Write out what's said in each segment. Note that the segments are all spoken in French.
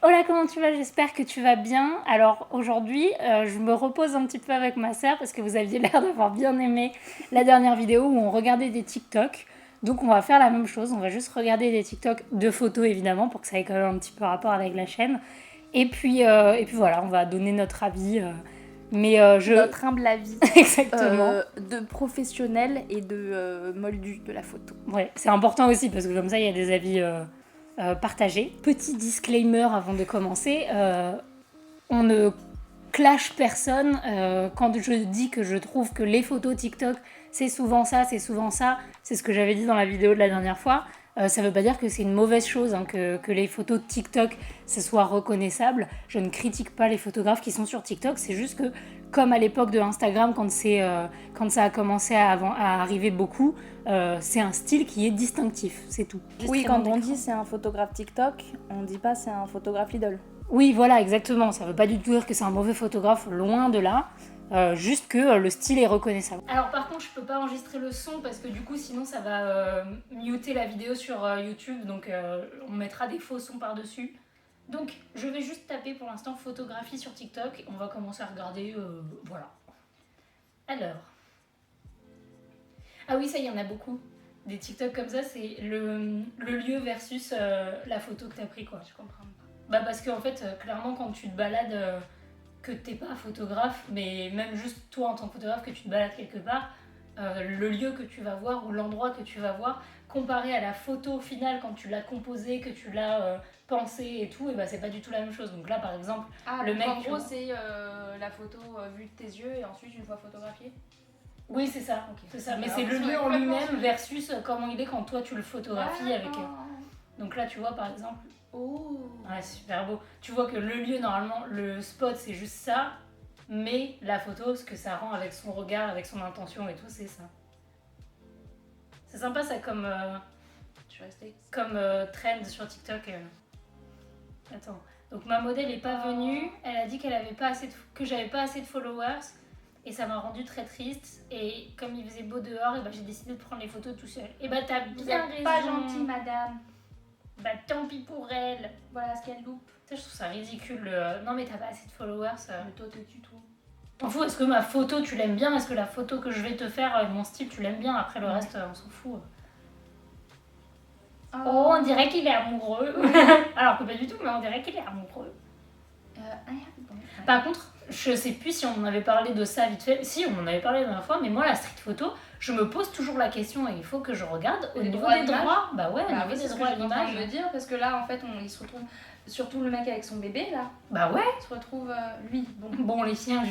Hola, comment tu vas? J'espère que tu vas bien. Alors aujourd'hui, je me repose un petit peu avec ma sœur parce que vous aviez l'air d'avoir bien aimé la dernière vidéo où on regardait des TikTok. Donc on va faire la même chose, on va juste regarder des TikTok de photos évidemment pour que ça ait quand même un petit peu rapport avec la chaîne. Et puis voilà, on va donner notre avis. Notre humble avis Exactement. de professionnel et de moldu de la photo. Ouais, c'est important aussi parce que comme ça il y a des avis partagés. Petit disclaimer avant de commencer, on ne clash personne. Quand je dis que je trouve que les photos TikTok, c'est souvent ça, c'est ce que j'avais dit dans la vidéo de la dernière fois. Ça veut pas dire que c'est une mauvaise chose hein, que les photos de TikTok ce soit reconnaissable. Je ne critique pas les photographes qui sont sur TikTok, c'est juste que comme à l'époque de Instagram quand ça a commencé à arriver beaucoup, c'est un style qui est distinctif, c'est tout. Oui, quand on dit c'est un photographe TikTok, on dit pas c'est un photographe Lidl. Oui, voilà, exactement. Ça veut pas du tout dire que c'est un mauvais photographe, loin de là. Juste que le style est reconnaissable. Alors par contre, je peux pas enregistrer le son parce que du coup, sinon ça va muter la vidéo sur YouTube. Donc on mettra des faux sons par-dessus. Donc je vais juste taper pour l'instant photographie sur TikTok. On va commencer à regarder, voilà. Alors. Ah oui, ça, il y en a beaucoup. Des TikTok comme ça, c'est le lieu versus la photo que t'as pris, quoi. Je comprends pas. Bah parce qu'en fait, clairement, quand tu te balades, que t'es pas photographe, mais même juste toi en tant que photographe, que tu te balades quelque part, le lieu que tu vas voir ou l'endroit que tu vas voir, comparé à la photo finale quand tu l'as composée, que tu l'as pensée et tout, et bah c'est pas du tout la même chose. Donc là, par exemple, le mec... En gros, c'est la photo vue de tes yeux et ensuite une fois photographiée. Oui, c'est ça. Okay. C'est ça. Mais c'est le lieu en lui-même versus comment il est quand toi tu le photographies avec... Donc là, tu vois, par exemple... Oh. Ouais, c'est super beau. Tu vois que le lieu, normalement, le spot, c'est juste ça. Mais la photo, ce que ça rend avec son regard, avec son intention et tout, c'est ça. C'est sympa, ça, comme trend sur TikTok. Attends. Donc ma modèle est pas venue. Elle a dit qu'elle avait pas assez que j'avais pas assez de followers. Et ça m'a rendu très triste. Et comme il faisait beau dehors, et bah, j'ai décidé de prendre les photos tout seul. Et bah t'as bien raison. Pas gentil, madame. Bah tant pis pour elle. Voilà ce qu'elle loupe. Je trouve ça ridicule. Non mais t'as pas assez de followers. Mais toi te tuto. T'en fous, est-ce que ma photo tu l'aimes bien? Est-ce que la photo que je vais te faire, mon style tu l'aimes bien? Après le reste on s'en fout. Oh, on dirait qu'il est amoureux. Alors que pas du tout, mais on dirait qu'il est amoureux. Par contre, je sais plus si on en avait parlé de ça vite fait. Si, on en avait parlé la dernière fois, mais moi la street photo, je me pose toujours la question et il faut que je regarde au niveau des droits. Bah ouais, au niveau des droits à l'image. Je veux dire, parce que là en fait il se retrouve, surtout le mec avec son bébé là. Bah ouais. Il se retrouve lui. Bon les chiens,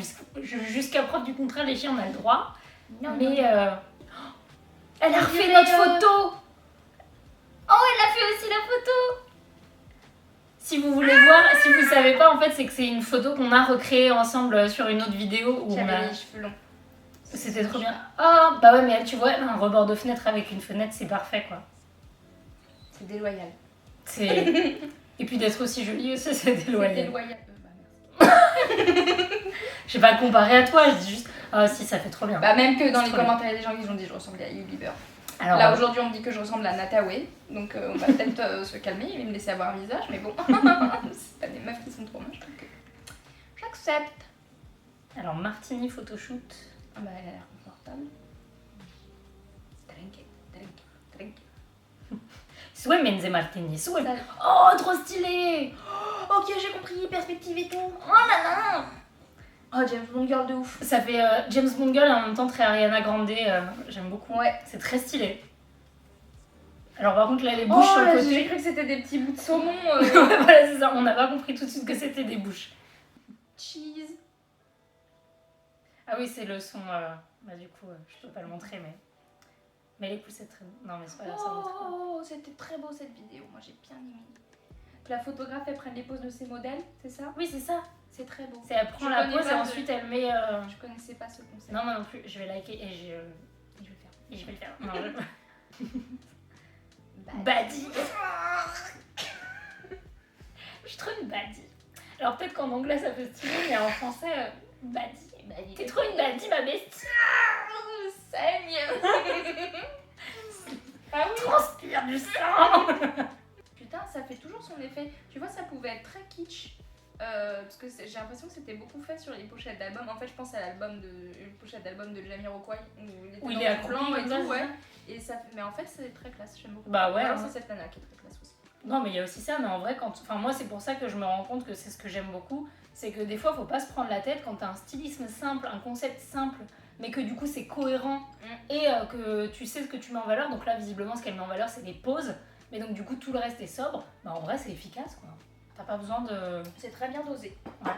jusqu'à preuve du contraire, les chiens on a le droit. Non, mais elle a refait notre photo. Oh, elle a fait aussi la photo. Si vous voulez voir, si vous savez pas, en fait, c'est que c'est une photo qu'on a recréée ensemble sur une autre vidéo où j'avais les cheveux longs. C'était trop bien. Oh, bah ouais, mais elle, tu vois, elle a un rebord de fenêtre avec une fenêtre, c'est parfait, quoi. C'est déloyal. C'est... Et puis d'être aussi jolie aussi, c'est déloyal. C'est déloyal. Je vais pas le comparer à toi, je dis juste, oh si, ça fait trop bien. Bah même que dans les commentaires, il y a des gens qui ont dit je ressemblais à Hailey Bieber. Alors, là aujourd'hui on me dit que je ressemble à Nataway, donc on va peut-être se calmer et me laisser avoir un visage, mais bon, c'est pas des meufs qui sont trop moches, donc j'accepte. Alors Martini photoshoot. Ah bah elle a l'air confortable. Sue Menze Martini, Sue. Oh, trop stylé. Oh, ok, j'ai compris, perspective et tout. Oh là là. Oh, James Bond girl de ouf. Ça fait James Bond girl et en même temps très Ariana Grande, j'aime beaucoup. Ouais. C'est très stylé. Alors par contre là les bouches sur le côté... j'ai cru que c'était des petits bouts de saumon. Voilà c'est ça, on n'a pas compris tout de suite que c'était des bouches. Cheese. Ah oui c'est le son, bah du coup je peux pas le montrer mais les pouces c'est très bon. Non mais c'est pas grave, ça montre pas. Oh, c'était très beau cette vidéo, moi j'ai bien aimé. Que la photographe elle prenne les poses de ses modèles, c'est ça? Oui c'est ça. C'est très beau. C'est elle prend la pose et ensuite elle met... Je connaissais pas ce concept. Non moi non plus, je vais liker et je vais le faire. Et je vais le faire. Non, Baddie. Je suis trop une baddie. Alors peut-être qu'en anglais ça fait stylé, mais en français, baddie. T'es trop une baddie ma bestie. Je saigne. Ah oui. Transpire du sang. Puis putain, ça fait toujours son effet. Tu vois, ça pouvait être très kitsch. Parce que j'ai l'impression que c'était beaucoup fait sur les pochettes d'albums. En fait, je pense à une pochette d'album de Jamiroquai où il est dans le blanc et tout, ouais. Et ça, mais en fait, c'est très classe, j'aime beaucoup. Bah ouais. Alors, c'est cette nana qui est très classe aussi. Non, mais il y a aussi ça, mais en vrai, moi, c'est pour ça que je me rends compte que c'est ce que j'aime beaucoup. C'est que des fois, faut pas se prendre la tête quand t'as un stylisme simple, un concept simple, mais que du coup, c'est cohérent et que tu sais ce que tu mets en valeur. Donc là, visiblement, ce qu'elle met en valeur, c'est les poses. Mais donc, du coup, tout le reste est sobre. Bah, en vrai, c'est efficace, quoi. T'as pas besoin de... C'est très bien dosé. Ouais.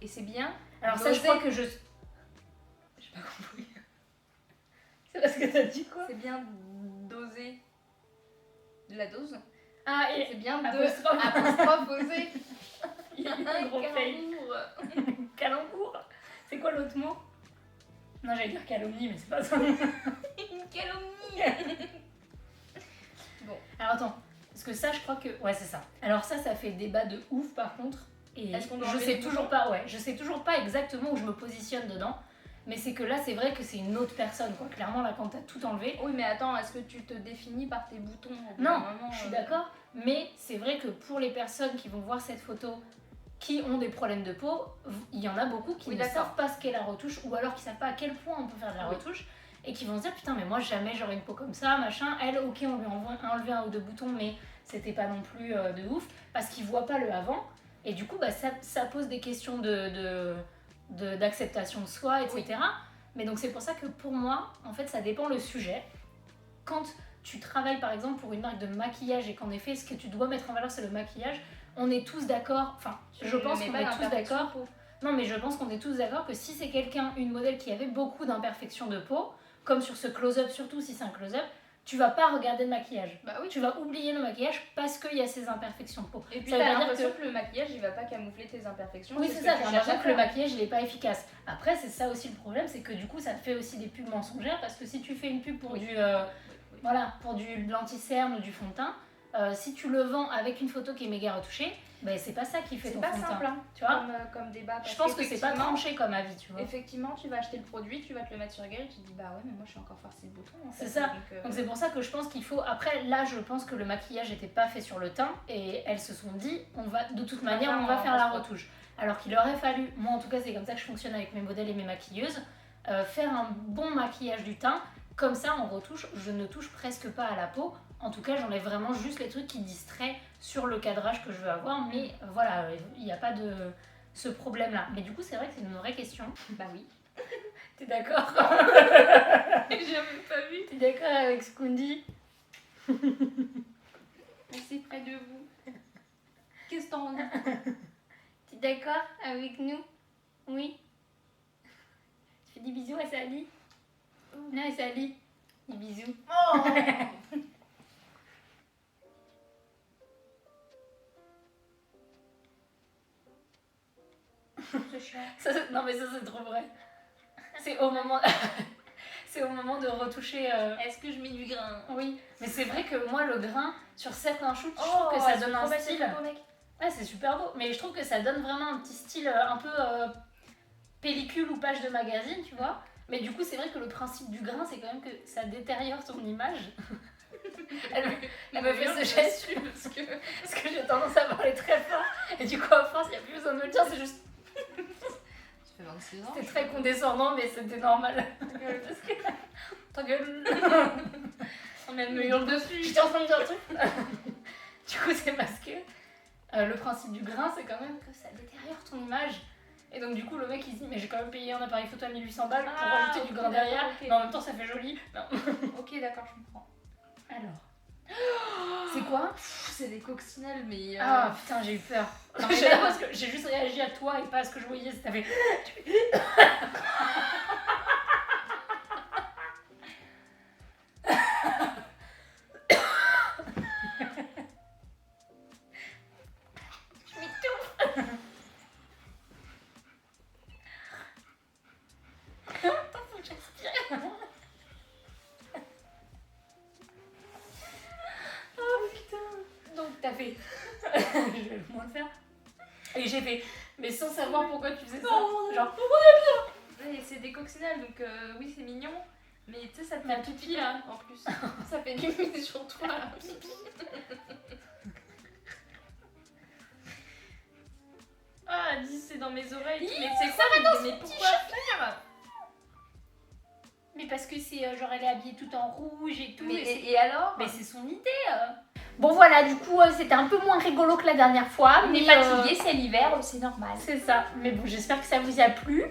Et c'est bien Alors dosé. Ça, je crois que j'ai pas compris. C'est parce que t'as dit quoi? C'est bien dosé. De la dose. Ah, et c'est bien apostrophe osé. Il y a eu un gros fail. Calembour. C'est quoi l'autre mot? Non, j'allais dire calomnie, mais c'est pas ça. Une calomnie. Bon. Alors attends. Parce que ça, je crois que... Ouais, c'est ça. Alors ça fait débat de ouf, par contre. Et je sais toujours pas exactement où je me positionne dedans. Mais c'est que là, c'est vrai que c'est une autre personne, quoi. Clairement, là, quand t'as tout enlevé... Oui, mais attends, est-ce que tu te définis par tes boutons Non, je suis d'accord. Mais c'est vrai que pour les personnes qui vont voir cette photo, qui ont des problèmes de peau, il y en a beaucoup qui ne savent pas ce qu'est la retouche, ou alors qui savent pas à quel point on peut faire de la retouche. Et qui vont se dire putain mais moi jamais j'aurais une peau comme ça machin, elle ok on lui a enlevé un ou deux boutons mais c'était pas non plus de ouf parce qu'ils voient pas le avant et du coup bah, ça pose des questions d'acceptation de soi etc. Oui. Mais donc c'est pour ça que pour moi en fait ça dépend le sujet. Quand tu travailles par exemple pour une marque de maquillage et qu'en effet ce que tu dois mettre en valeur c'est le maquillage, on est tous d'accord, enfin je pense qu'on est tous d'accord. Non mais je pense qu'on est tous d'accord que si c'est une modèle qui avait beaucoup d'imperfections de peau, comme sur ce close-up, surtout si c'est un close-up, tu vas pas regarder le maquillage. Bah oui. Tu vas oublier le maquillage parce qu'il y a ces imperfections de peau. Et puis t'as l'impression que le maquillage il va pas camoufler tes imperfections. Oui, c'est ça, t'as l'impression que le maquillage il est pas efficace. Après, c'est ça aussi le problème, c'est que du coup ça fait aussi des pubs mensongères parce que si tu fais une pub pour pour du blanc-cerne ou du fond de teint, si tu le vends avec une photo qui est méga retouchée, bah, c'est pas ça qui fait ton fond de teint. C'est pas simple, hein, tu vois comme débat. Je pense que c'est pas tranché comme avis, tu vois. Effectivement, tu vas acheter le produit, tu vas te le mettre sur la gueule et tu te dis bah ouais, mais moi je suis encore farcie de boutons. En fait. C'est ça. Donc c'est pour ça que je pense qu'il faut. Après, là, je pense que le maquillage n'était pas fait sur le teint et elles se sont dit, de toute manière, on va faire la retouche. Alors qu'il aurait fallu, moi en tout cas, c'est comme ça que je fonctionne avec mes modèles et mes maquilleuses, faire un bon maquillage du teint. Comme ça, en retouche, je ne touche presque pas à la peau. En tout cas, j'enlève vraiment juste les trucs qui distraient sur le cadrage que je veux avoir. Mais voilà, il n'y a pas de ce problème-là. Mais du coup, c'est vrai que c'est une vraie question. Bah oui. T'es d'accord? J'ai jamais pas vu. T'es d'accord avec ce qu'on dit? Assez près de vous. Qu'est-ce que t'en dis? T'es d'accord avec nous? Oui. Tu fais des bisous à Sally? Non, à Sally. Des bisous. Oh. C'est chiant. Non mais ça c'est trop vrai. C'est au moment de retoucher. Est-ce que je mets du grain? Oui. Mais c'est vrai que moi le grain sur certains shoots, je trouve que ça donne un style. Ouais, c'est super beau. Mais je trouve que ça donne vraiment un petit style un peu pellicule ou page de magazine, tu vois. Mais du coup c'est vrai que le principe du grain c'est quand même que ça détériore ton image. Elle me fait ce geste parce que j'ai tendance à parler très fort. Et du coup à force il n'y a plus besoin de me le dire, c'est juste. Tu fais 26 ans. C'était très condescendant, mais c'était normal. Parce que. Ta gueule. Elle me hurle dessus. J'étais en train de dire un truc. Du coup, c'est parce que le principe du grain, c'est quand même que ça détériore ton image. Et donc, du coup, le mec il se dit, mais j'ai quand même payé un appareil photo à 1800 balles pour rajouter du grain derrière. Okay. Mais en même temps, ça fait joli. Ok, d'accord, je comprends. Alors. C'est quoi? C'est des coccinelles, mais. Ah putain, j'ai eu peur. Non, mais parce que j'ai juste réagi à toi et pas à ce que je voyais. Si t'avais. Je m'étouffe. Attends, faut que j'inspire. Donc t'as fait. Je vais moins le faire. Et j'ai fait. Mais sans savoir pourquoi tu faisais ça. Genre. Et c'est des coccinelles, donc oui, c'est mignon. Mais tu sais, ça te fait pipi là en plus. Ça fait du pipi sur toi. c'est dans mes oreilles. Mais c'est quoi? Mais pourquoi faire? Mais parce que c'est genre elle est habillée tout en rouge et tout. Et alors? Mais c'est son idée. Bon voilà, du coup c'était un peu moins rigolo que la dernière fois. On est fatigué, c'est l'hiver, c'est normal. C'est ça. Mais bon, j'espère que ça vous a plu,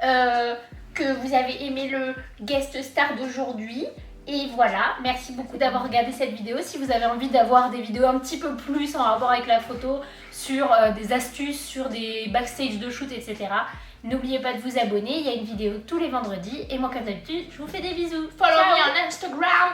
que vous avez aimé le guest star d'aujourd'hui. Et voilà, merci beaucoup d'avoir regardé cette vidéo. Si vous avez envie d'avoir des vidéos un petit peu plus en rapport avec la photo, sur des astuces, sur des backstage de shoot, etc., n'oubliez pas de vous abonner. Il y a une vidéo tous les vendredis. Et moi, comme d'habitude, je vous fais des bisous. Follow me on Instagram.